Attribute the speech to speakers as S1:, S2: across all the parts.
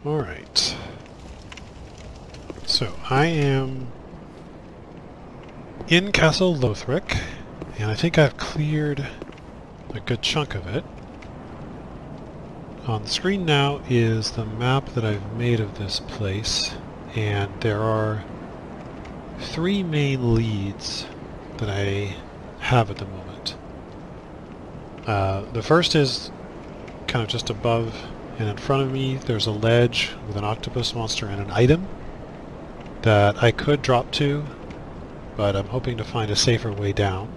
S1: Alright. So, I am in Castle Lothric, and I think I've cleared a good chunk of it. On the screen now is the map that I've made of this place, and there are 3 main leads that I have at the moment. The first is kind of just above and in front of me. There's a ledge with an octopus monster and an item that I could drop to, but I'm hoping to find a safer way down.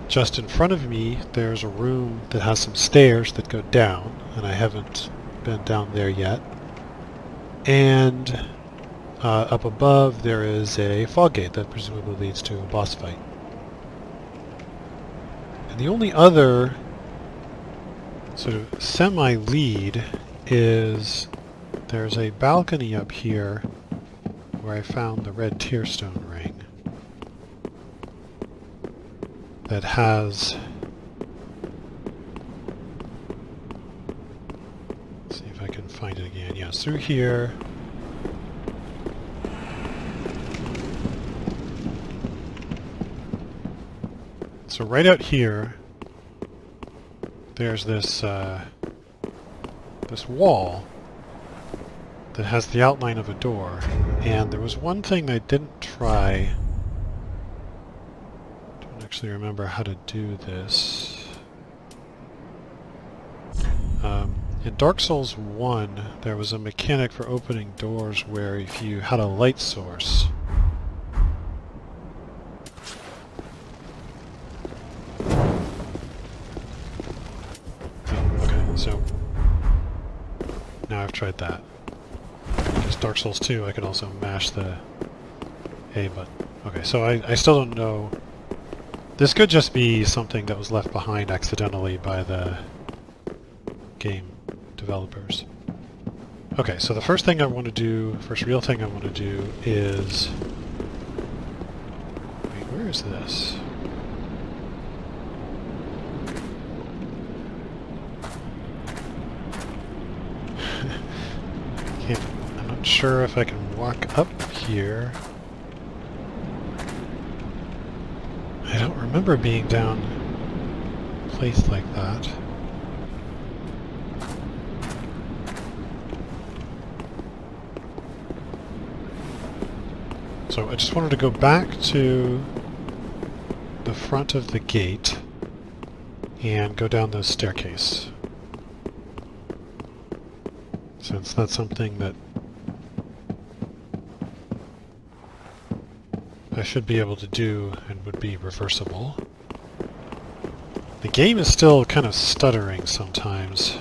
S1: Just in front of me there's a room that has some stairs that go down, and I haven't been down there yet. And up above there is a fog gate that presumably leads to a boss fight. And the only other sort of semi-lead is there's a balcony up here where I found the red tearstone ring that has... Let's see if I can find it again. Yeah, it's through here. So right out here, there's this this wall that has the outline of a door, and there was one thing I didn't try. Don't actually remember how to do this. In Dark Souls 1, there was a mechanic for opening doors where if you had a light source, so now I've tried that. Because Dark Souls 2, I could also mash the A button. Okay, so I still don't know. This could just be something that was left behind accidentally by the game developers. Okay, so the first thing I want to do, first real thing I want to do is... Wait, where is this? I'm not sure if I can walk up here. I don't remember being down a place like that. So I just wanted to go back to the front of the gate and go down the staircase, since that's something that I should be able to do and would be reversible. The game is still kind of stuttering sometimes.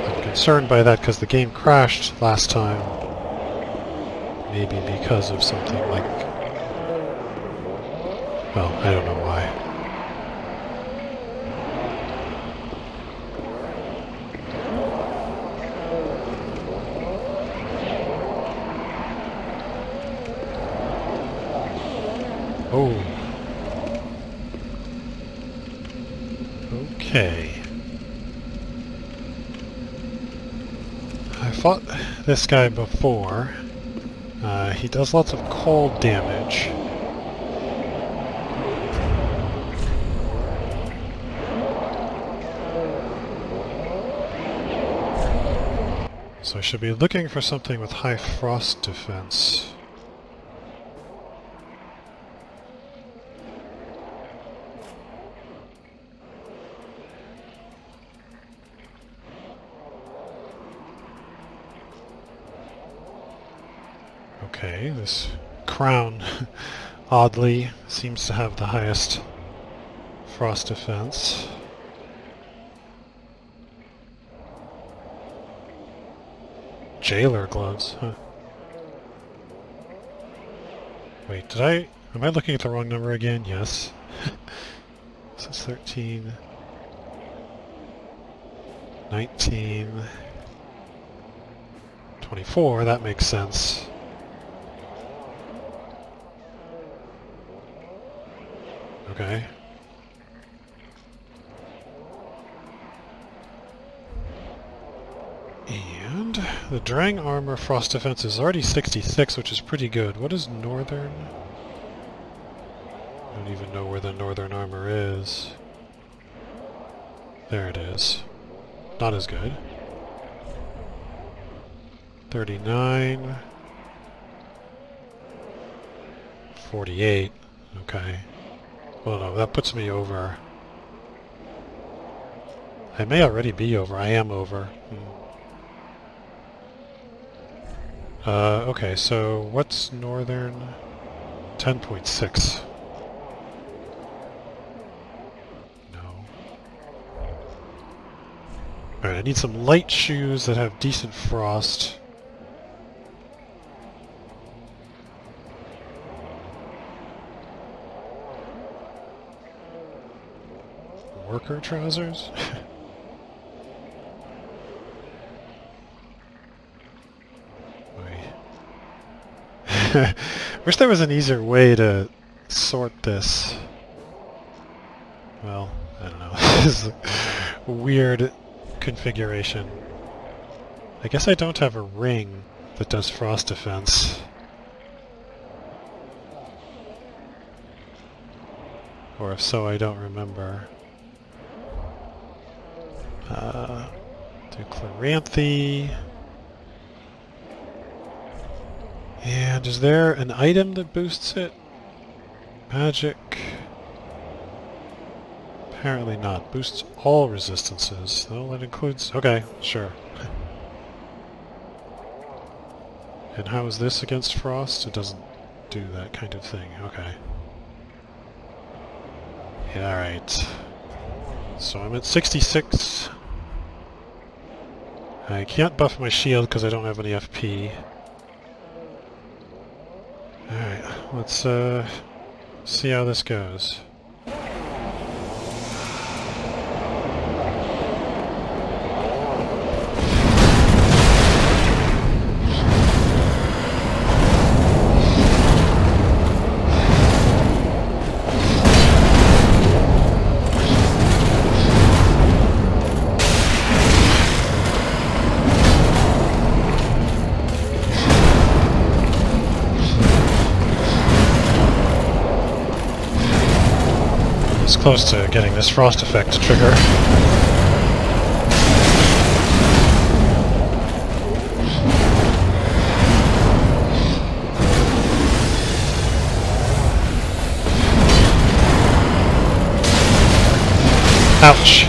S1: I'm concerned by that because the game crashed last time. Maybe because of something like... well, I don't know why. Oh. Okay. I fought this guy before. He does lots of cold damage. So I should be looking for something with high frost defense. Okay, this crown, oddly, seems to have the highest frost defense. Jailer gloves, huh? Wait, am I looking at the wrong number again? Yes. This is 13, 19, 24, that makes sense. Okay. The Drang Armour Frost Defense is already 66, which is pretty good. What is Northern? I don't even know where the Northern Armor is. There it is. Not as good. 39. 48. Okay. Well, no, that puts me over. I may already be over. I am over. Okay, so what's Northern? 10.6. No. Alright, I need some light shoes that have decent frost. Worker trousers? Wish there was an easier way to sort this. Well, I don't know. This is a weird configuration. I guess I don't have a ring that does frost defense. Or if so, I don't remember. Do Chloranthe. And is there an item that boosts it? Magic? Apparently not. Boosts all resistances. Oh, that includes... Okay, sure. And how is this against frost? It doesn't do that kind of thing. Okay. Yeah, alright. So I'm at 66. I can't buff my shield because I don't have any FP. Alright, let's see how this goes. Close to getting this frost effect to trigger. Ouch.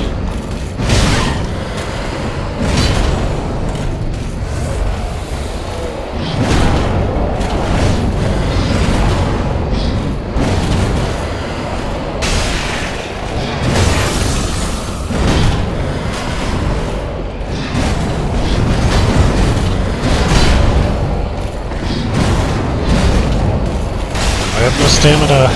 S1: I have no stamina.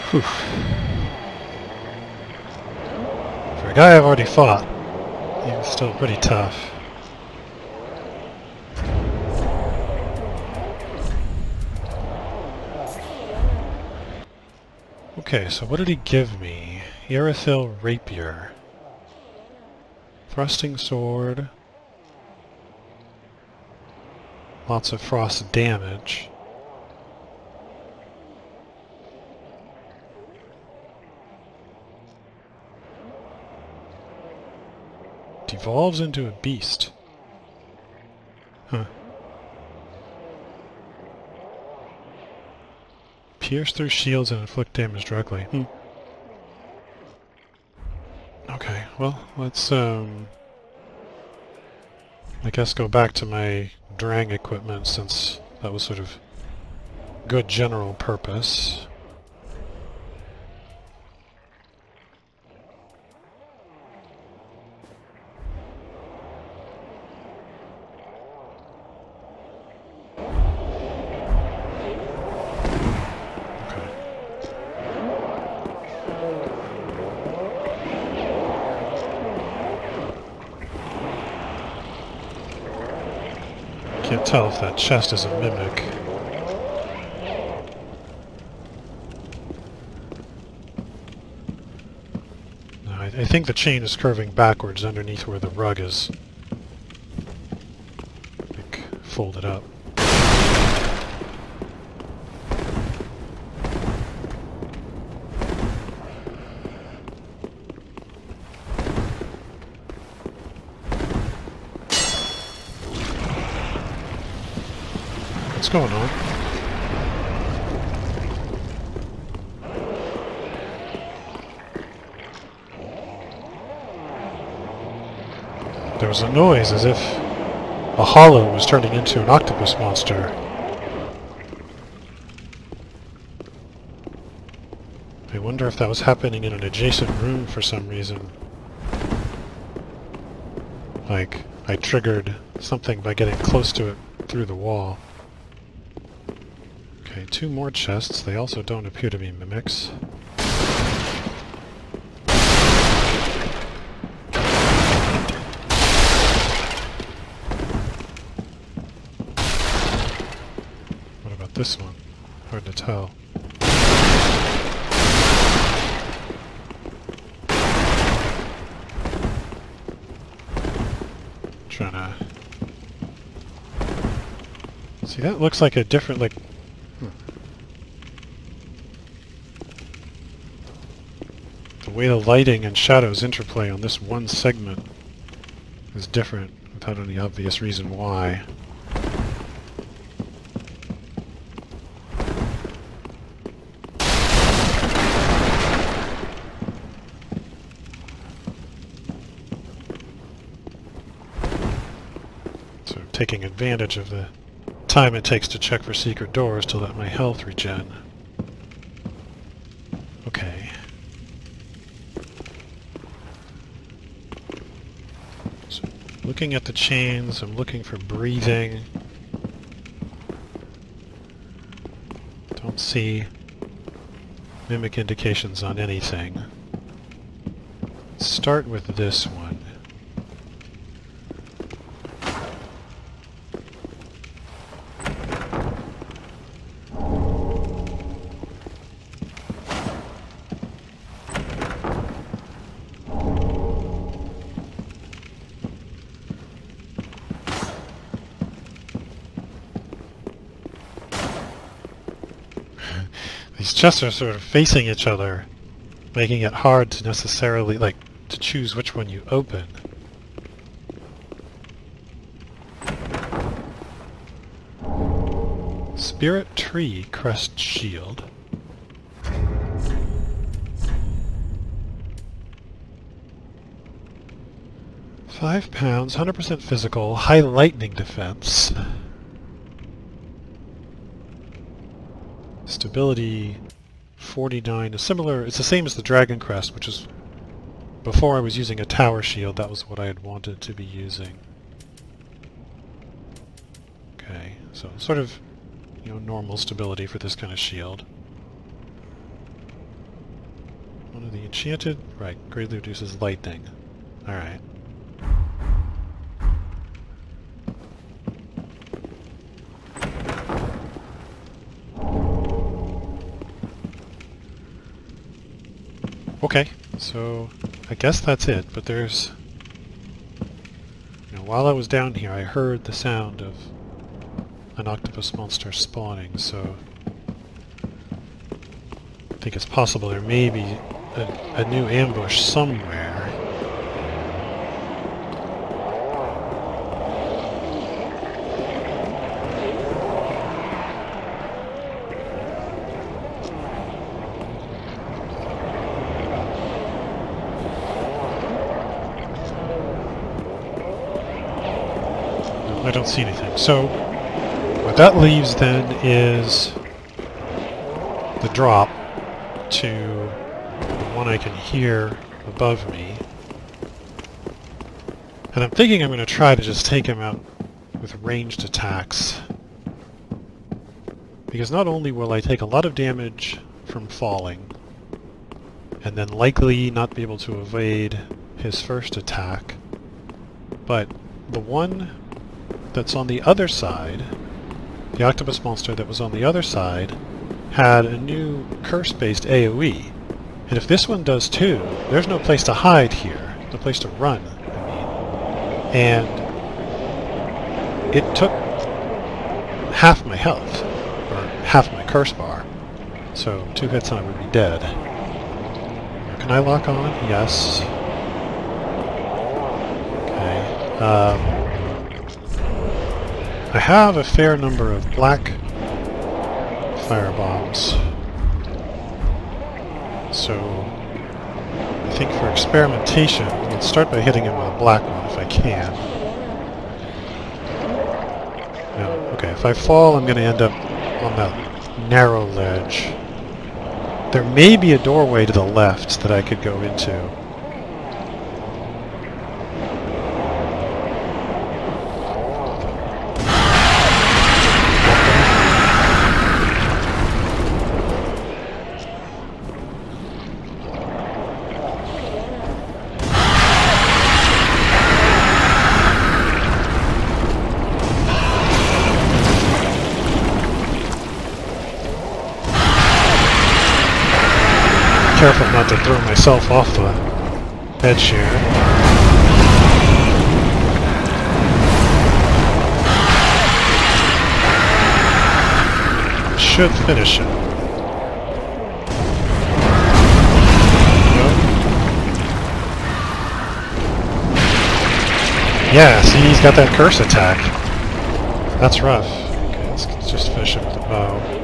S1: Whew. For a guy I've already fought, he was still pretty tough. Okay, so what did he give me? Irithyll Rapier. Thrusting Sword. Lots of frost damage. Devolves into a beast. Huh. Pierce through shields and inflict damage directly. Okay, well, let's, I guess go back to my Drang equipment since that was sort of good general purpose. Can't tell if that chest is a mimic. No, I think the chain is curving backwards underneath where the rug is, like, folded up. What's going on? There was a noise as if a hollow was turning into an octopus monster. I wonder if that was happening in an adjacent room for some reason. Like, I triggered something by getting close to it through the wall. Okay, 2 more chests. They also don't appear to be mimics. What about this one? Hard to tell. Trying to... See, that looks like a different, like... The way the lighting and shadows interplay on this one segment is different, without any obvious reason why. So taking advantage of the time it takes to check for secret doors to let my health regen. Okay. So, looking at the chains, I'm looking for breathing. Don't see mimic indications on anything. Let's start with this one. These chests are sort of facing each other, making it hard to necessarily, like, to choose which one you open. Spirit Tree Crest Shield. £5, 100% physical, high lightning defense. Stability 49 is similar, it's the same as the Dragon Crest, which is before I was using a tower shield, that was what I had wanted to be using. Okay, so sort of, you know, normal stability for this kind of shield. One of the enchanted, right, greatly reduces lightning. Alright. Okay, so I guess that's it, but there's... You know, while I was down here I heard the sound of an octopus monster spawning, so I think it's possible there may be a new ambush somewhere. I don't see anything. So, what that leaves then is the drop to the one I can hear above me. And I'm thinking I'm going to try to just take him out with ranged attacks. Because not only will I take a lot of damage from falling, and then likely not be able to evade his first attack, but the one that's on the other side, the octopus monster that was on the other side, had a new curse-based AoE. And if this one does too, there's no place to hide here. No place to run, I mean. And it took half my health, or half my curse bar. So 2 hits and I would be dead. Can I lock on? Yes. Okay. I have a fair number of black firebombs. So I think for experimentation, let's start by hitting him with a black one if I can. No, okay, if I fall, I'm going to end up on that narrow ledge. There may be a doorway to the left that I could go into. Careful not to throw myself off the edge here. Should finish it. Nope. Yeah, see, he's got that curse attack. That's rough. Okay, let's just finish it with a bow.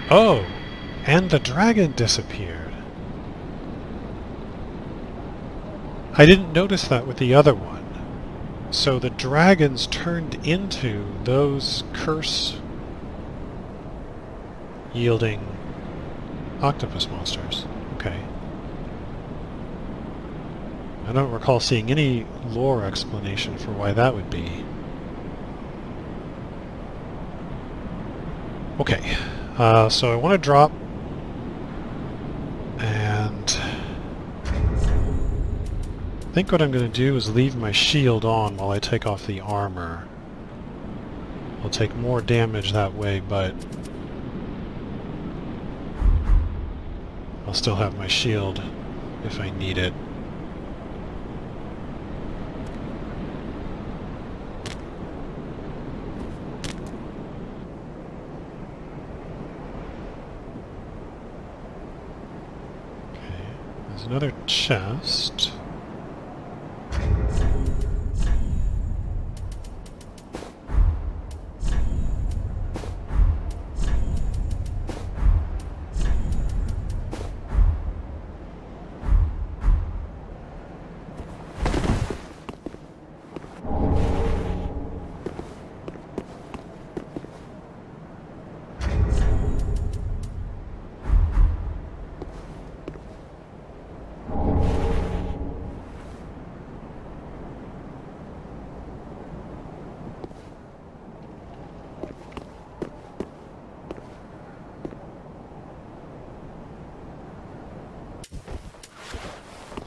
S1: Oh, and the dragon disappeared. I didn't notice that with the other one. So the dragons turned into those curse-yielding octopus monsters. Okay. I don't recall seeing any lore explanation for why that would be. Okay. So I want to drop, and I think what I'm going to do is leave my shield on while I take off the armor. I'll take more damage that way, but I'll still have my shield if I need it. Another chest.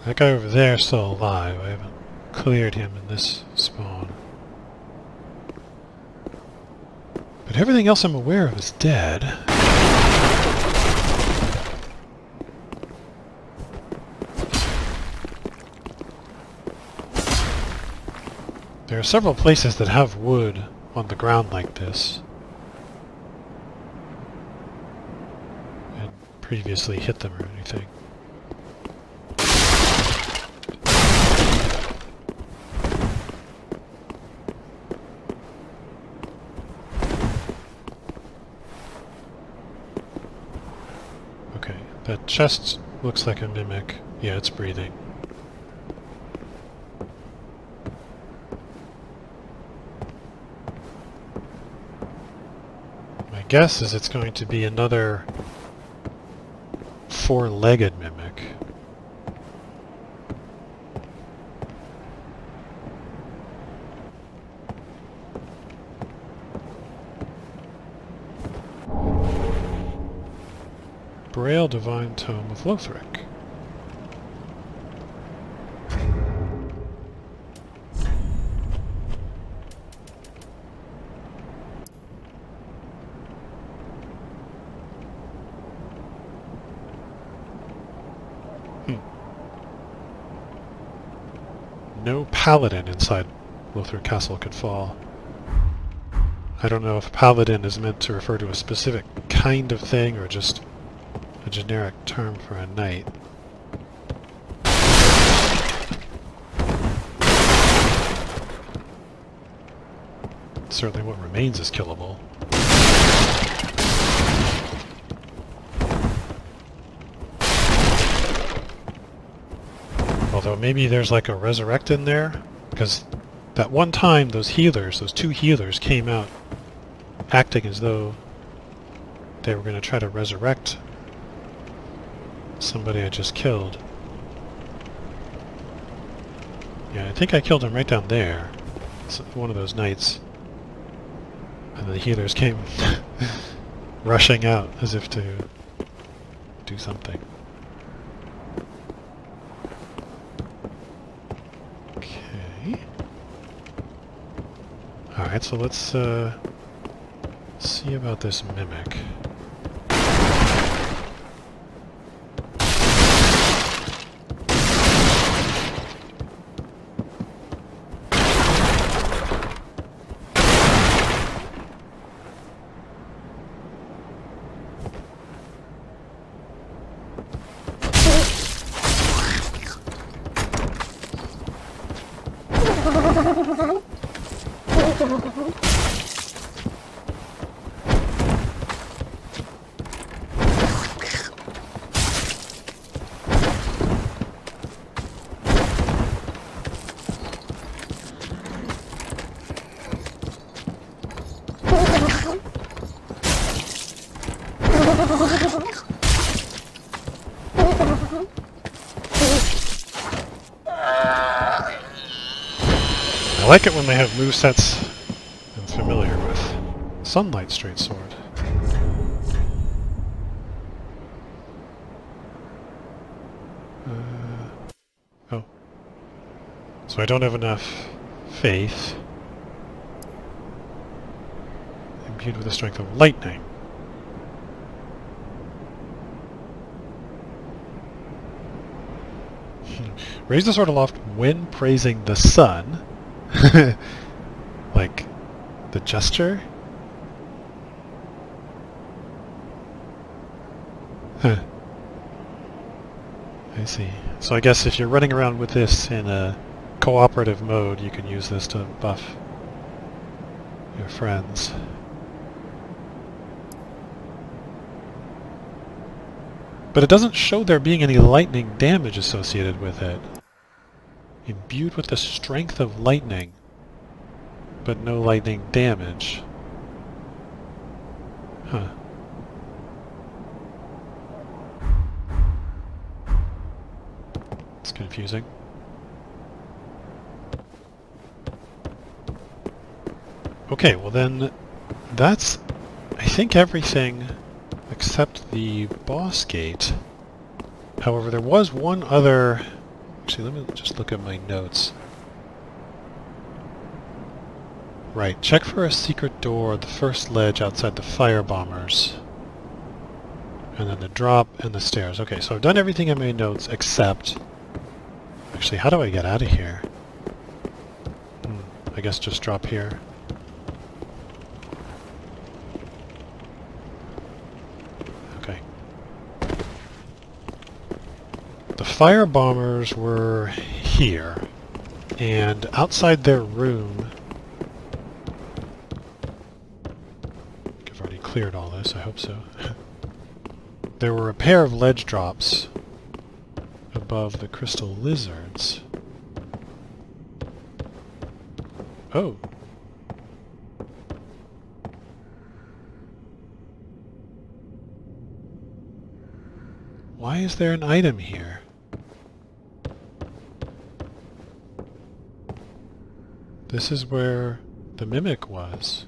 S1: That guy over there is still alive. I haven't cleared him in this spawn. But everything else I'm aware of is dead. There are several places that have wood on the ground like this. And previously hit them or anything. That chest looks like a mimic. Yeah, it's breathing. My guess is it's going to be another four-legged mimic. Grail Divine Tome of Lothric. No paladin inside Lothric Castle could fall. I don't know if paladin is meant to refer to a specific kind of thing or just a generic term for a knight. Certainly what remains is killable. Although maybe there's like a resurrect in there, because that one time those healers, those two healers, came out acting as though they were going to try to resurrect somebody I just killed. Yeah, I think I killed him right down there. It's one of those knights. And the healers came rushing out as if to do something. Alright, so let's see about this mimic. I like it when they have movesets I'm familiar with. Sunlight Straight Sword. Oh. So I don't have enough faith. Imbued with the strength of lightning. Raise the sword aloft when praising the sun. Like the gesture? Huh. I see. So I guess if you're running around with this in a cooperative mode, you can use this to buff your friends. But it doesn't show there being any lightning damage associated with it. Imbued with the strength of lightning, but no lightning damage. Huh. It's confusing. Okay, well then, that's, I think, everything except the boss gate. However, there was one other... Actually, let me just look at my notes. Right, check for a secret door at the first ledge outside the firebombers. And then the drop and the stairs. Okay, so I've done everything in my notes except... Actually, how do I get out of here? I guess just drop here. Okay. The firebombers were here, and outside their room... I've already cleared all this, I hope so. There were a pair of ledge drops above the crystal lizards. Oh. Why is there an item here? This is where the mimic was.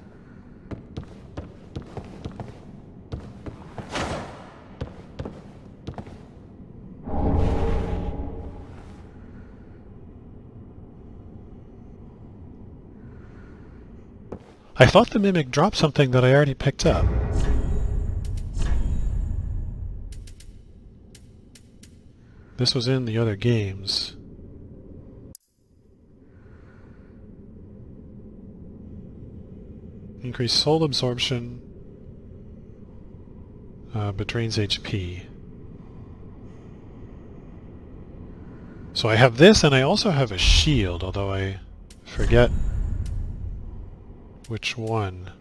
S1: I thought the Mimic dropped something that I already picked up. This was in the other games. Increase soul absorption, but drains HP. So I have this, and I also have a shield, although I forget which one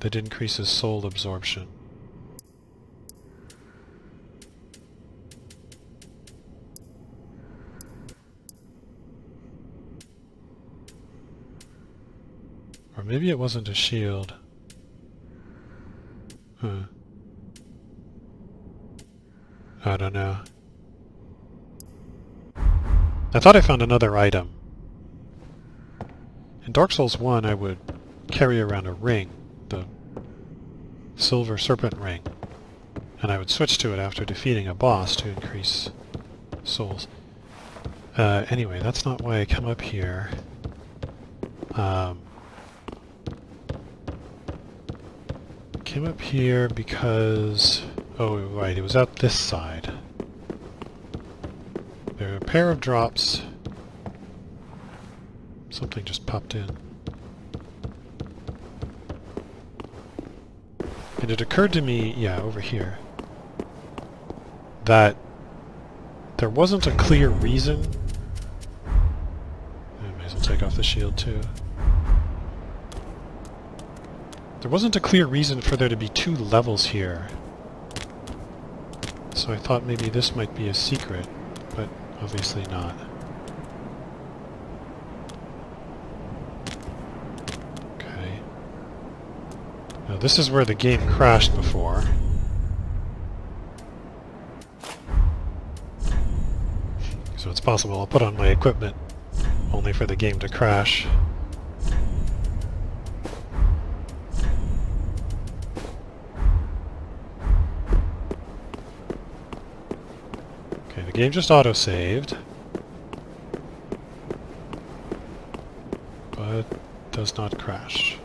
S1: that increases soul absorption. Or maybe it wasn't a shield. Huh. I don't know. I thought I found another item. In Dark Souls 1 I would carry around a ring, the Silver Serpent Ring, and I would switch to it after defeating a boss to increase souls. Anyway, that's not why I come up here. Came up here because... oh, right, it was out this side. There are a pair of drops. Something just popped in. And it occurred to me, yeah, over here, that there wasn't a clear reason. I may as well take off the shield too. There wasn't a clear reason for there to be two levels here. So I thought maybe this might be a secret, but obviously not. Okay. Now this is where the game crashed before. So it's possible I'll put on my equipment only for the game to crash. The game just auto-saved, but does not crash.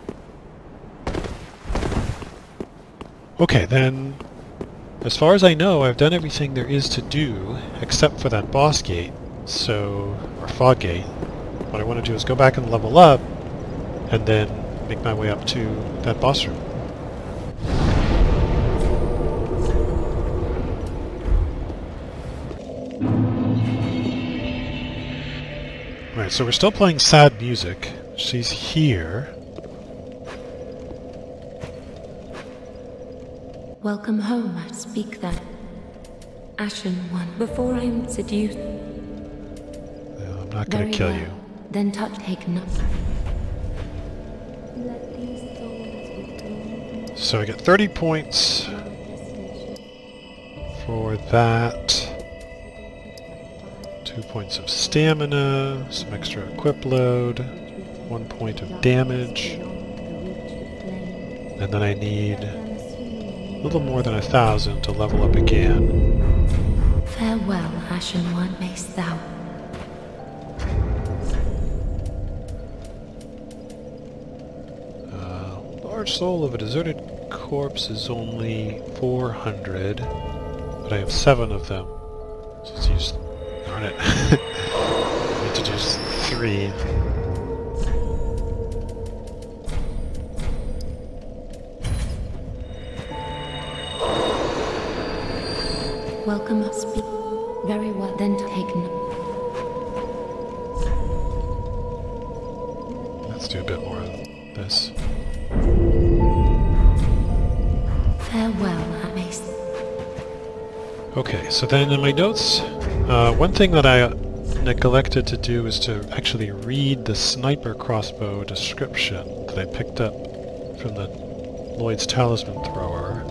S1: Okay, then, as far as I know, I've done everything there is to do, except for that boss gate, or fog gate. What I want to do is go back and level up, and then make my way up to that boss room. Right, so we're still playing sad music. She's here.
S2: Welcome home, I speak that. Ashen one, before I am seduced.
S1: Well, I'm not gonna kill you.
S2: Then touch taken up.
S1: So I get 30 points for that. 2 points of stamina, some extra equip load, 1 point of damage, and then I need a little more than 1,000 to level up again.
S2: Farewell, Ashen One, mayst thou.
S1: Large soul of a deserted corpse is only 400, but I have 7 of them, so let's use... darn it. I need to do 3.
S2: Welcome, speak. Very well, then taken.
S1: Let's do a bit more of this.
S2: Farewell, I may.
S1: Okay, so then in my notes, one thing that I neglected to do is to actually read the sniper crossbow description that I picked up from the Lloyd's Talisman Thrower.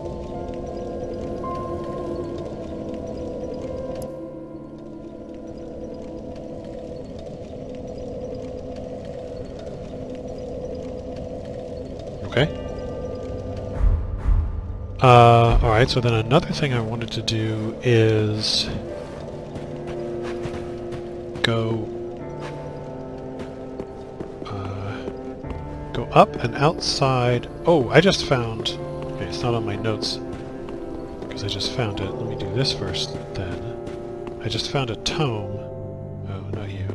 S1: Okay. Alright, so then another thing I wanted to do is go Go up and outside. Oh, I just found... Okay, it's not on my notes, because I just found it. Let me do this first, then. I just found a tome. Oh, not you.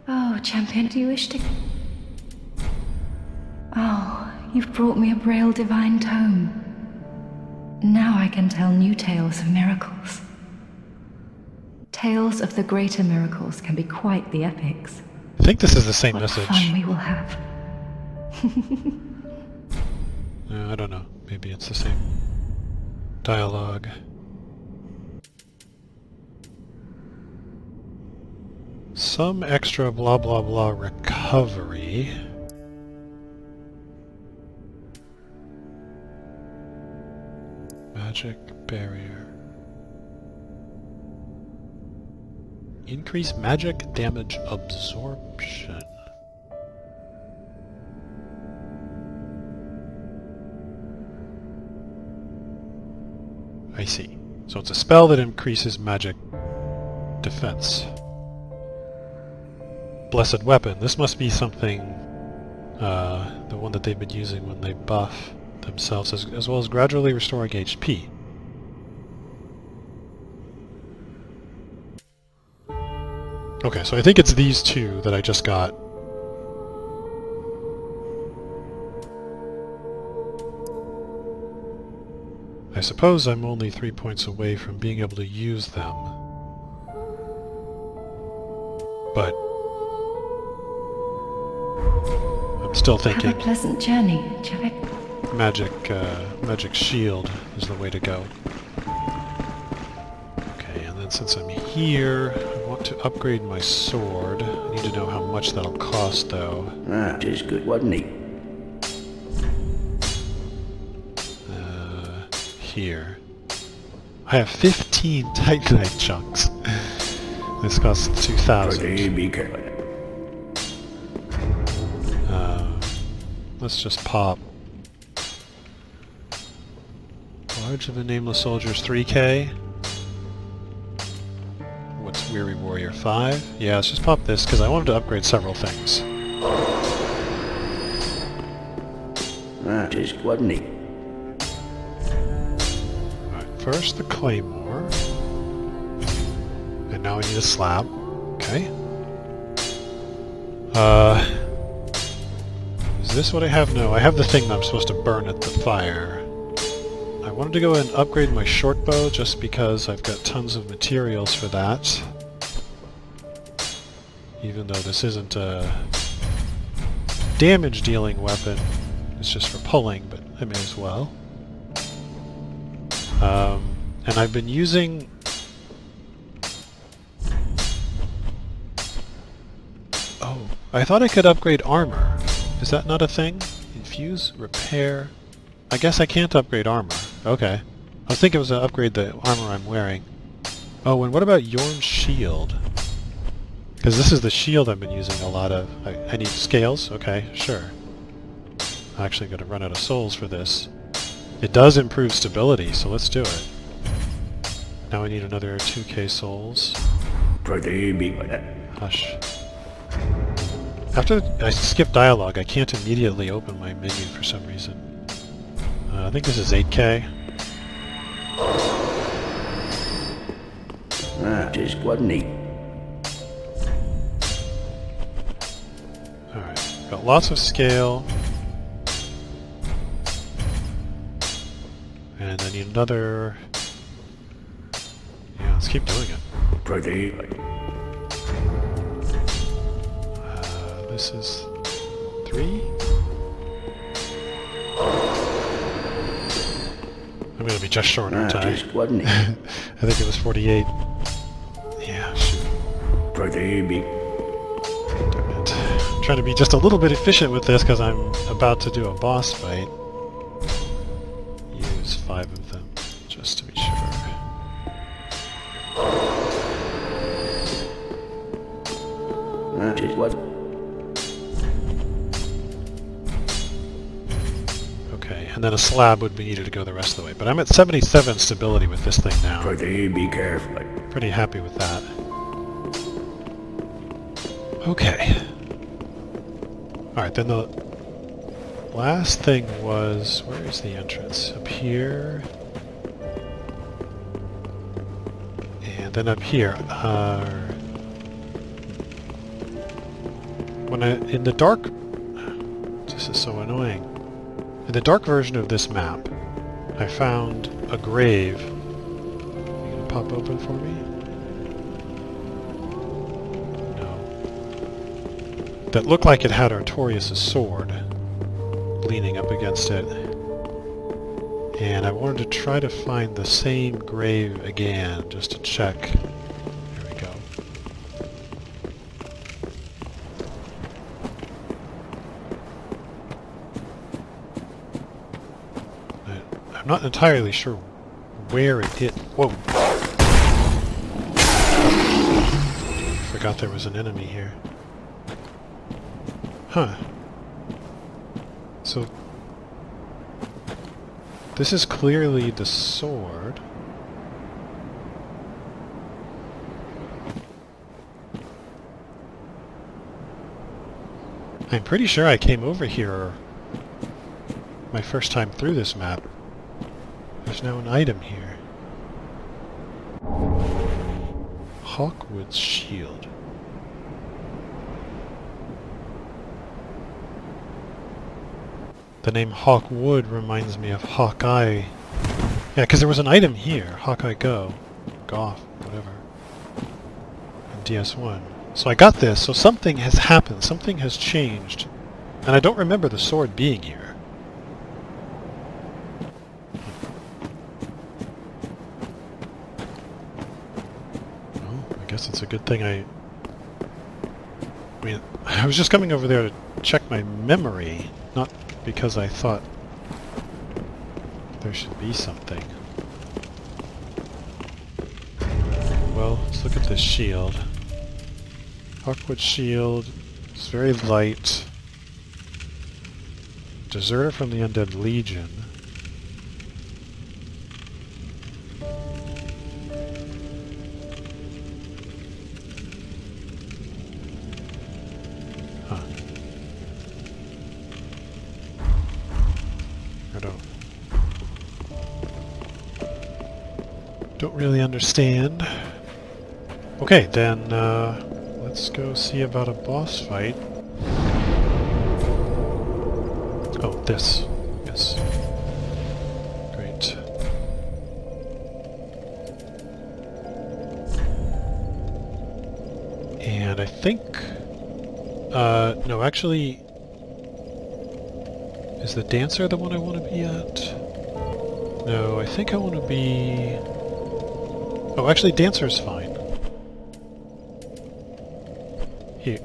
S3: Oh, champion, do you wish to... Oh, you've brought me a Braille divine tome. Now I can tell new tales of miracles. Tales of the greater miracles can be quite the epics.
S1: I think this is the same
S3: What
S1: message.
S3: fun we will have.
S1: I don't know. Maybe it's the same dialogue. Some extra blah blah blah recovery. Magic barrier. Increase magic damage absorption. I see. So it's a spell that increases magic defense. Blessed weapon. This must be something, the one that they've been using when they buff themselves, as well as gradually restoring HP. Okay, so I think it's these two that I just got. I suppose I'm only 3 points away from being able to use them. But I'm still thinking
S3: Have a pleasant journey, Javik.
S1: magic shield is the way to go. Okay, and then since I'm here, I want to upgrade my sword. I need to know how much that'll cost, though.
S4: Ah, just good, wasn't he?
S1: Here. I have 15 Titanite chunks. This costs 2,000.
S4: Be careful.
S1: Let's just pop. Large of a Nameless Soldier's 3k. What's Weary Warrior 5? Yeah, let's just pop this because I wanted to upgrade several things.
S4: Ah, just wasn't he?
S1: Alright, first the Claymore. And now I need a slab. Okay. Is this what I have? No, I have the thing that I'm supposed to burn at the fire. I wanted to go and upgrade my short bow just because I've got tons of materials for that. Even though this isn't a damage-dealing weapon, it's just for pulling, but I may as well. And I've been using... Oh, I thought I could upgrade armor. Is that not a thing? Infuse, repair... I guess I can't upgrade armor. Okay. I was thinking it was to upgrade the armor I'm wearing. Oh, and what about Yorm's shield? Because this is the shield I've been using a lot of. I need scales? Okay, sure. I'm actually going to run out of souls for this. It does improve stability, so let's do it. Now I need another 2k souls. Hush. After I skip dialogue, I can't immediately open my menu for some reason. I think this is 8k.
S4: Ah, just wasn't he?
S1: Alright, got lots of scale. And I need another... Yeah, let's keep doing it. This is 3? I'm gonna be just short, aren't I?
S4: Just wasn't he?
S1: I think it was 48. Yeah, shoot. Darn it. I'm trying to be just a little bit efficient with this because I'm about to do a boss fight. Use 5 of them, just to be sure.
S4: Just what?
S1: Okay. Okay, and then a slab would be needed to go the rest of the way. But I'm at 77 stability with this thing now.
S4: Pretty be careful.
S1: Pretty happy with that. Okay. Alright, then the last thing was... Where is the entrance? Up here. And then up here. In the dark... This is so annoying. In the dark version of this map, I found a grave. Are you gonna pop open for me? No. That looked like it had Artorias' sword leaning up against it. And I wanted to try to find the same grave again, just to check. There we go. I'm not entirely sure where it hit. Whoa! Forgot there was an enemy here. Huh. So... This is clearly the sword. I'm pretty sure I came over here my first time through this map. There's now an item here. Hawkwood's shield. The name Hawkwood reminds me of Hawkeye. Yeah, because there was an item here. Hawkeye Go. Goff, whatever. In DS1. So I got this, so something has happened. Something has changed. And I don't remember the sword being here. I guess it's a good thing I mean, I was just coming over there to check my memory, not because I thought there should be something. Well, let's look at this shield. Hawkwood shield. It's very light. Deserter from the Undead Legion. Don't really understand. Okay, then let's go see about a boss fight. Oh, this. Yes. Great. And I think... no, actually... Is the dancer the one I want to be at? No, I think I want to be... Oh, actually, dancer's fine. Here.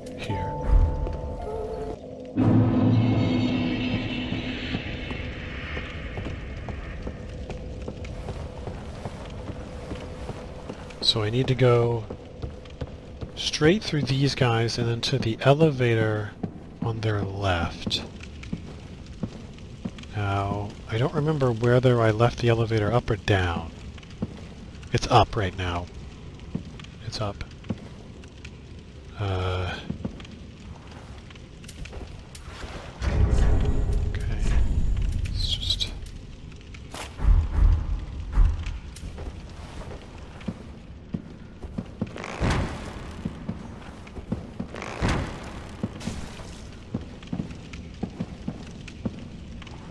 S1: So I need to go straight through these guys and then to the elevator on their left. Now, I don't remember whether I left the elevator up or down. It's up right now. It's up. Okay. It's just...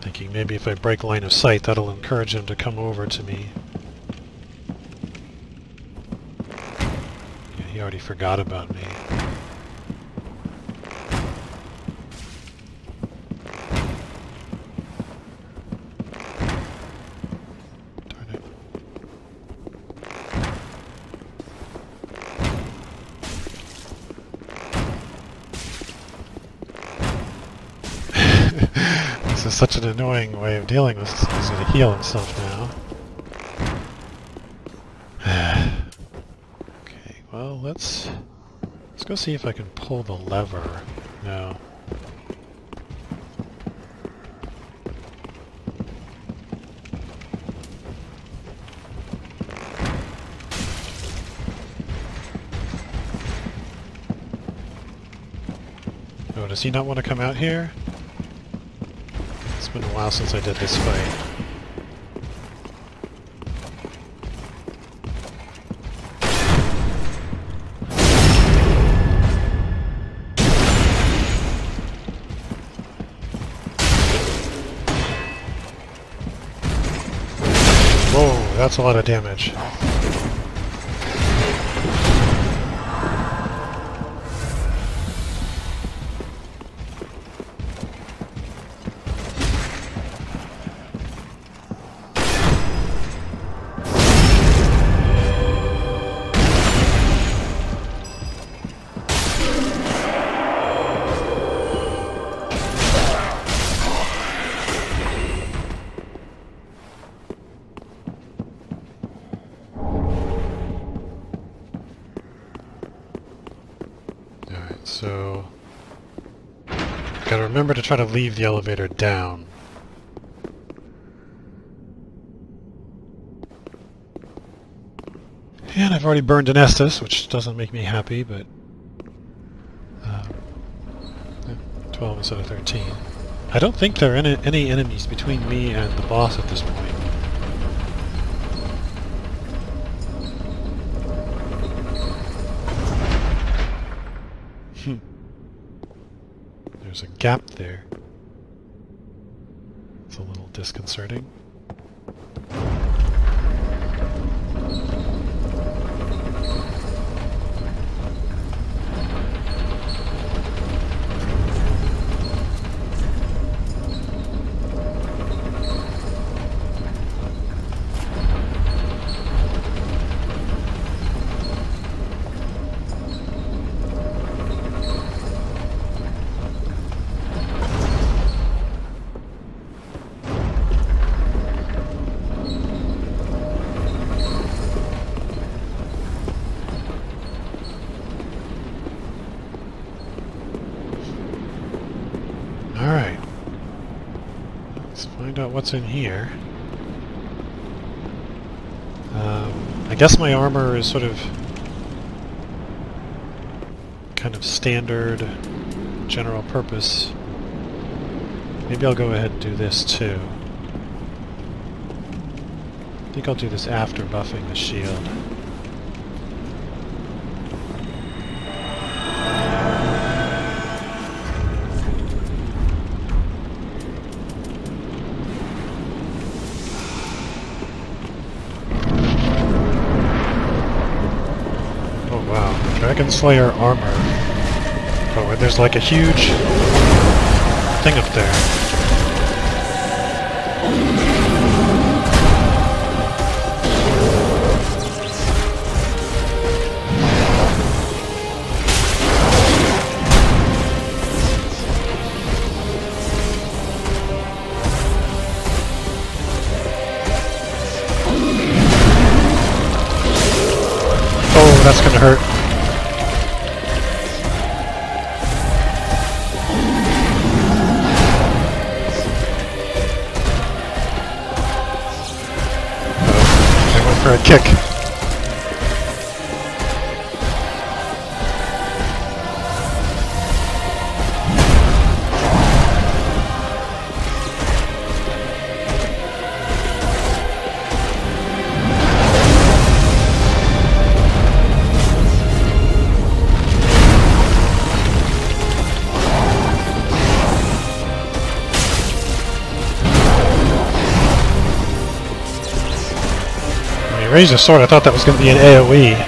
S1: Thinking maybe if I break line of sight, that'll encourage him to come over to me. He already forgot about me. Darn it. This is such an annoying way of dealing with this. He's going to heal himself now. Well, let's go see if I can pull the lever. No. Does he not want to come out here? It's been a while since I did this fight. Whoa, that's a lot of damage. So, gotta remember to try to leave the elevator down. And I've already burned an Estus, which doesn't make me happy, but 12 instead of 13. I don't think there are any enemies between me and the boss at this point. There's a gap there. It's a little disconcerting. Alright. Let's find out what's in here. I guess my armor is sort of kind of standard general purpose. Maybe I'll go ahead and do this too. I think I'll do this after buffing the shield. Dragonslayer armor. Oh, and there's like a huge thing up there. Oh, that's gonna hurt. For a kick. Raise a sword, I thought that was going to be an AoE.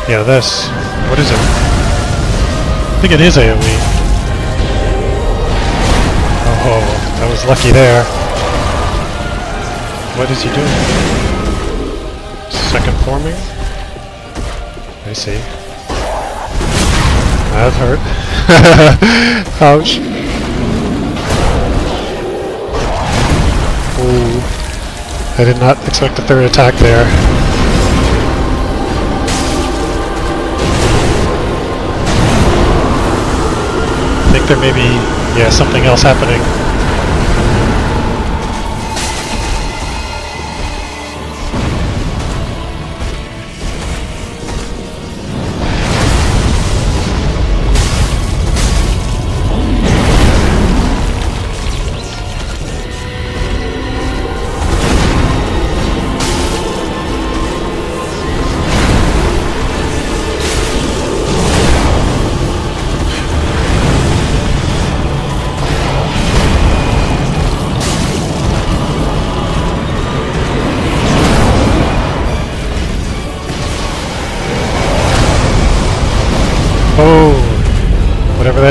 S1: Yeah, this. What is it? I think it is AoE. Oh, I was lucky there. What is he doing? Second forming? I see. That hurt. Ouch. Ooh. I did not expect a third attack there. I think there may be, yeah, something else happening.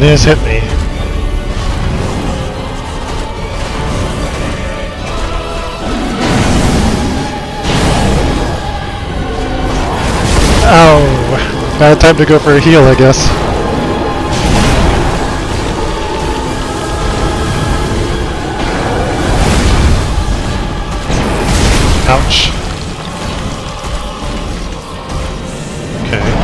S1: it has hit me. Ow! Bad time to go for a heal, I guess. Ouch. Okay.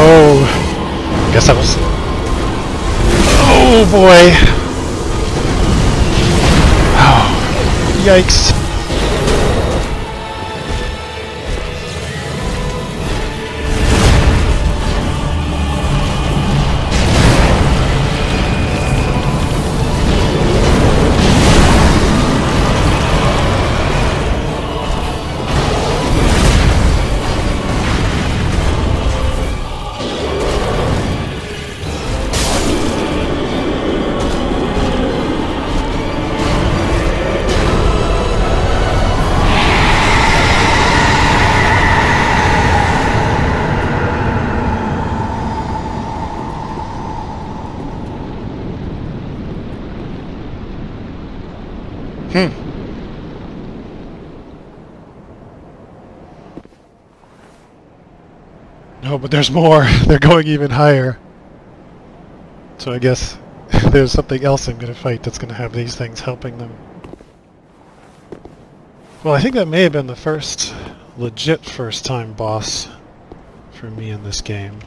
S1: Oh, guess that was... Oh boy! Oh, yikes. No, but there's more. They're going even higher. So I guess there's something else I'm going to fight that's going to have these things helping them. Well, I think that may have been the first legit first-time boss for me in this game.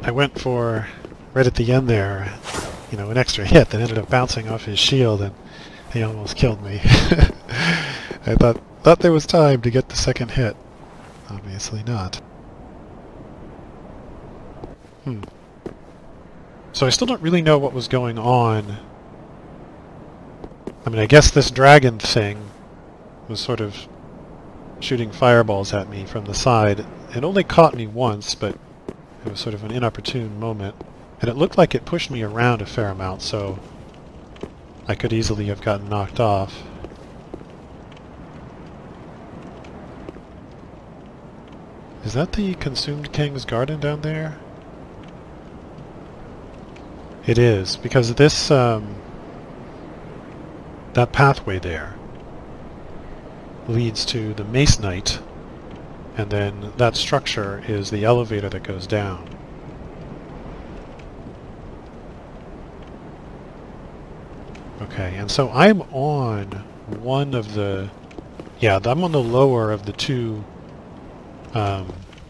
S1: I went for, right at the end there, you know, an extra hit that ended up bouncing off his shield, and he almost killed me. I thought there was time to get the second hit. Obviously not. So I still don't really know what was going on. I mean, I guess this dragon thing was sort of shooting fireballs at me from the side. It only caught me once, but it was sort of an inopportune moment. And it looked like it pushed me around a fair amount, so I could easily have gotten knocked off. Is that the Consumed King's Garden down there? It is, because this, that pathway there leads to the Mace Knight, and then that structure is the elevator that goes down. Okay, and so I'm on one of the... Yeah, I'm on the lower of the two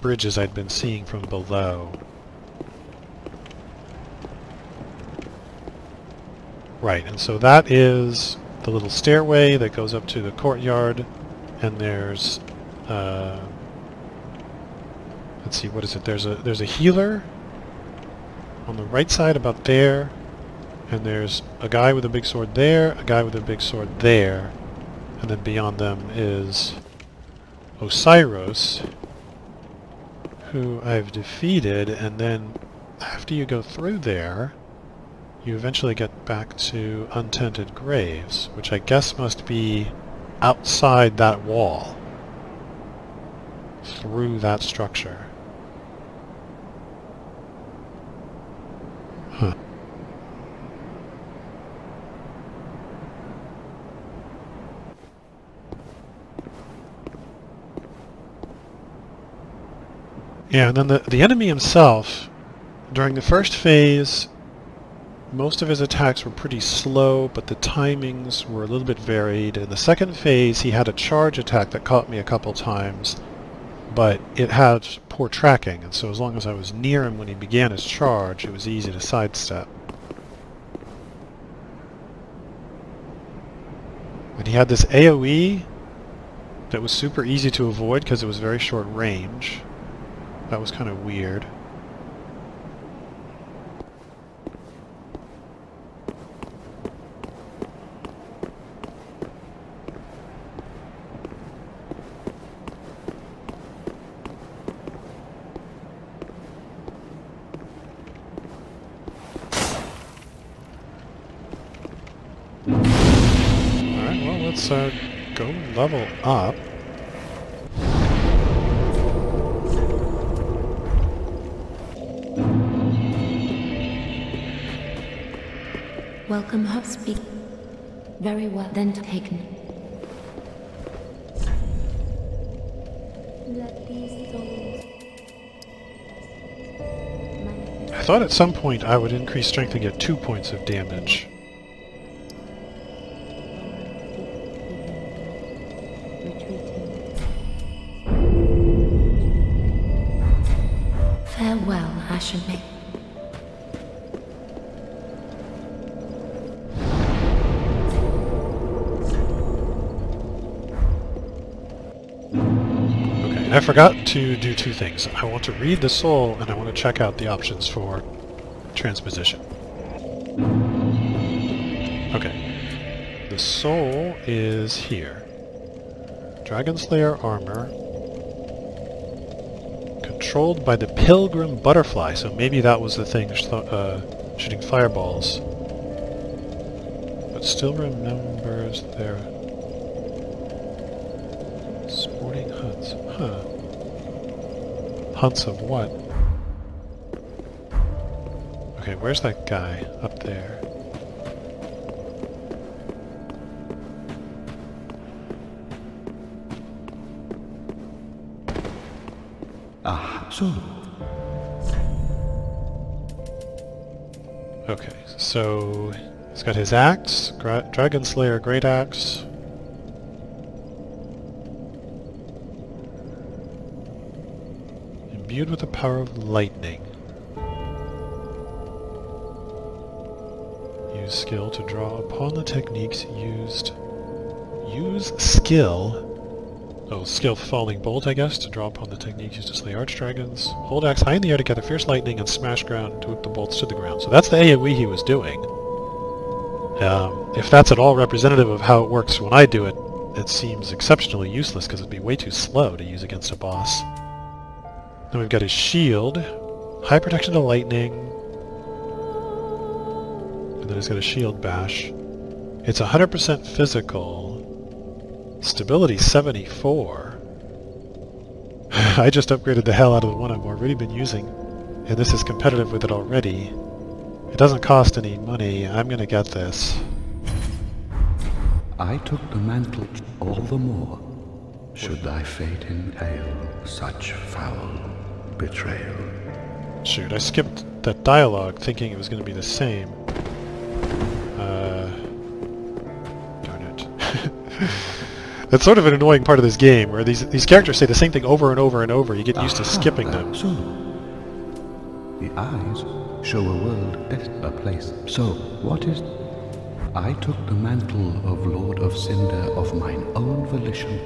S1: bridges I'd been seeing from below. Right, and so that is the little stairway that goes up to the courtyard, and there's let's see, what is it? There's a healer on the right side about there, and there's a guy with a big sword there, a guy with a big sword there, and then beyond them is Osiris, who I've defeated, and then after you go through there, you eventually get back to Untented Graves, which I guess must be outside that wall, through that structure. Huh. Yeah, and then the enemy himself, during the first phase, most of his attacks were pretty slow, but the timings were a little bit varied. In the second phase, he had a charge attack that caught me a couple times, but it had poor tracking, and so as long as I was near him when he began his charge, it was easy to sidestep. And he had this AoE that was super easy to avoid because it was very short range. That was kind of weird. let's go level up.
S2: Welcome, speak. Very well, then taken. Let these souls...
S1: I thought at some point I would increase strength and get 2 points of damage.
S2: Farewell, Ashen.
S1: I forgot to do 2 things. I want to read the soul, and I want to check out the options for transposition. Okay. The soul is here. Dragonslayer armor. Controlled by the pilgrim butterfly, so maybe that was the thing shooting fireballs. But still remembers their... sporting hunts. Huh. Hunts of what? Okay, where's that guy? Up there.
S4: Ah, so.
S1: Okay, so he's got his axe, Dragonslayer Great Axe. Imbued with the power of lightning. Use skill to draw upon the techniques used. Use skill. Oh, skill falling bolt, I guess, to draw upon the techniques used to slay archdragons. Hold axe high in the air to gather fierce lightning and smash ground to whip the bolts to the ground. So that's the AoE he was doing. If that's at all representative of how it works when I do it, it seems exceptionally useless because it'd be way too slow to use against a boss. Then we've got his shield, high protection to lightning, and then he's got a shield bash. It's 100% physical. Stability 74. I just upgraded the hell out of the one I've already been using, and this is competitive with it already. It doesn't cost any money. I'm gonna get this.
S4: I took the mantle all the more, should thy fate entail such foul betrayal.
S1: Shoot, I skipped that dialogue thinking it was going to be the same. Darn it. That's sort of an annoying part of this game, where these characters say the same thing over and over and over. You get used to skipping them.
S4: So, the eyes show a world best a place. So, what is... I took the mantle of Lord of Cinder of mine own volition.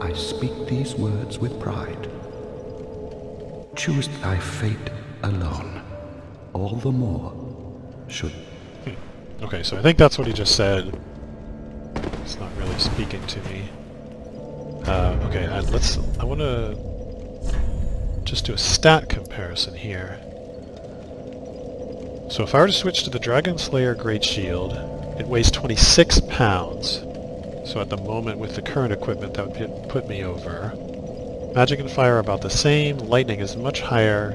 S4: I speak these words with pride. Choose thy fate alone. All the more should...
S1: Okay, so I think that's what he just said. It's not really speaking to me. Okay, I want to just do a stat comparison here. So if I were to switch to the Dragonslayer Great Shield, it weighs 26 pounds. So at the moment with the current equipment that would put me over. Magic and fire are about the same, lightning is much higher,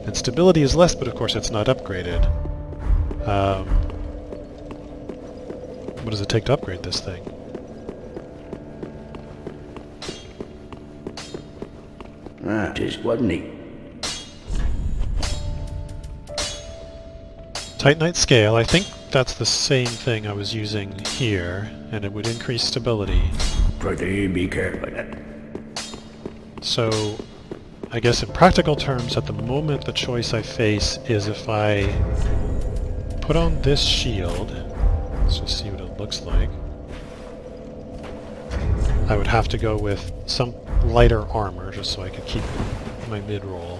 S1: and stability is less, but of course it's not upgraded. What does it take to upgrade this thing?
S4: Ah, 'tis quite neat.
S1: Titanite scale, I think that's the same thing I was using here, and it would increase stability.
S4: Pretty be careful.
S1: So, I guess in practical terms, at the moment the choice I face is if I put on this shield, let's just see what it looks like, I would have to go with some lighter armor just so I could keep my mid-roll,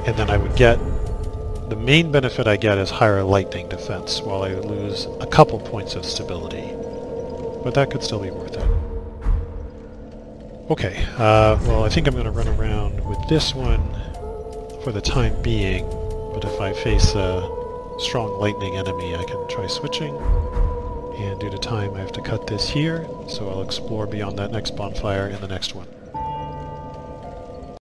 S1: and then I would get, the main benefit I get is higher lightning defense while I lose a couple points of stability, but that could still be worth it. Okay, well I think I'm going to run around with this one for the time being, but if I face a strong lightning enemy I can try switching. And due to time I have to cut this here, so I'll explore beyond that next bonfire in the next one.